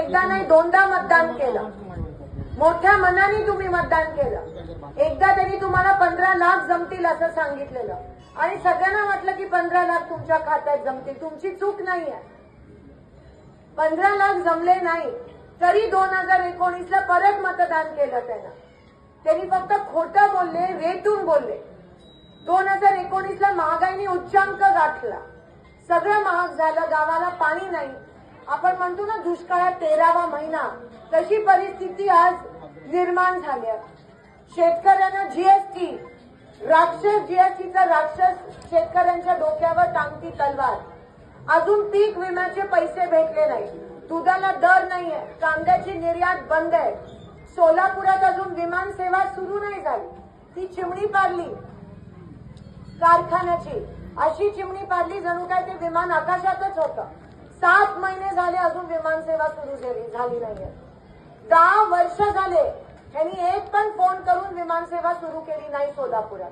एकदा नाही दोनदा मतदान केलं, मोठ्या मनाने तुम्ही मतदान केलं। एकदा त्यांनी तुम्हाला 15 लाख जमतील असं सांगितलेलं आणि सगळ्यांना वाटलं की 15 लाख तुमच्या खात्यात जमतील। तुमची चूक नाहीये, 15 लाख जमले नाही तरी 2019ला परत मतदान केलं त्यांनी फक्त खोटं बोलले, रेटून बोलले। 2019ला महागाईने उच्चांक गाठला, सगळं महाग झालं, गावाला पाणी नाही। आपण म्हणतो ना दुष्काळात 13वा महिना, तशी परिस्थिती आज निर्माण झाली आहे। शेतकऱ्यांना जीएसटी, राक्षस जीएसटीचा राक्षस शेतकऱ्यांच्या डोक्यावर टांगती तलवार। अजून पीक विम्याचे पैसे भेटले नाही, दुधाला दर नाहीये, कांद्याची निर्यात बंद आहे, सोलापुरात अजून विमान सेवा सुरू नाही झाली, ती चिमणी पाडली कारखान्याची, अशी चिमणी पाडली जणू काय ते विमान आकाशातच होतं। 7 महिने झाले अजून विमान सेवा सुरू झाली नाहीये। 10 वर्ष झाले त्यांनी एक पण फोन करून विमान सेवा सुरू केली नाही सोलापुरात।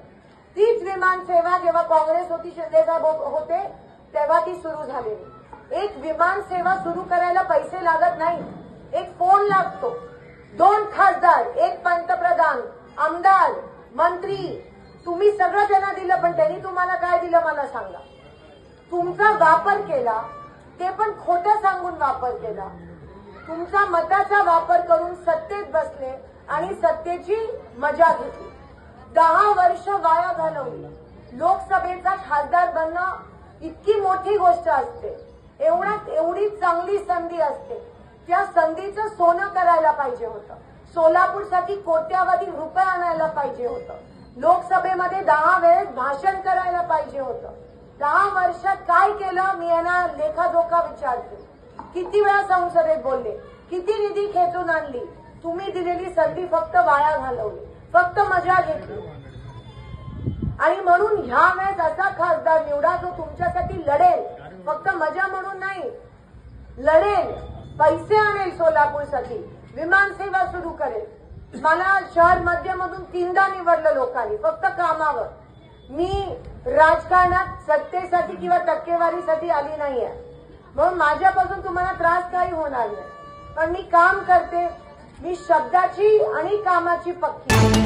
तीच विमान सेवा जेव्हा काँग्रेस होती, शिंदे साहेब होते तेव्हा ती सुरू झालेली। एक विमान सेवा सुरू करायला पैसे लागत नाही, एक फोन लागतो। 2 खासदार, एक पंतप्रधान, आमदार, मंत्री, तुम्ही सगळं त्यांना दिलं, पण त्यांनी तुम्हाला काय दिलं मला सांगा? तुमचा वापर केला, ते पण खोटं सांगून वापर केला। तुमचा मताचा वापर करून सत्तेत बसले आणि सत्तेची मजा घेतली। 10 वर्ष वाया घालवली। लोकसभेचा खासदार बनणं इतकी मोठी गोष्ट असते, एवढी चांगली संधी असते, त्या संधीचं सोनं करायला पाहिजे होतं। सोलापूरसाठी कोट्यावधी रुपये आणायला पाहिजे होतं, लोकसभेमध्ये 10 वेळेस भाषण करायला पाहिजे होतं। 10 वर्षात काय केलं मी यांना लेखाजोखा विचारते। किती वेळा संसदेत बोलले, किती निधी खेचून आणली, तुम्ही दिलेली संधी फक्त वाया घालवली, फक्त मजा घेतली। आणि म्हणून ह्या वेळेस असा खासदार निवडा जो तुमच्यासाठी लढेल, फक्त मजा म्हणून नाही, लढेल, पैसे आणेल सोलापूरसाठी, विमान सेवा सुरू करेल। मला शहर मध्यमधून 3दा निवडलं लोकांनी, फक्त कामावर। मी राजकारणात सत्तेसाठी किंवा टक्केवारीसाठी आली नाहीये, म्हणून माझ्यापासून तुम्हाला त्रास काही होणार नाही, पण मी काम करते, मी शब्दाची आणि कामाची पक्की।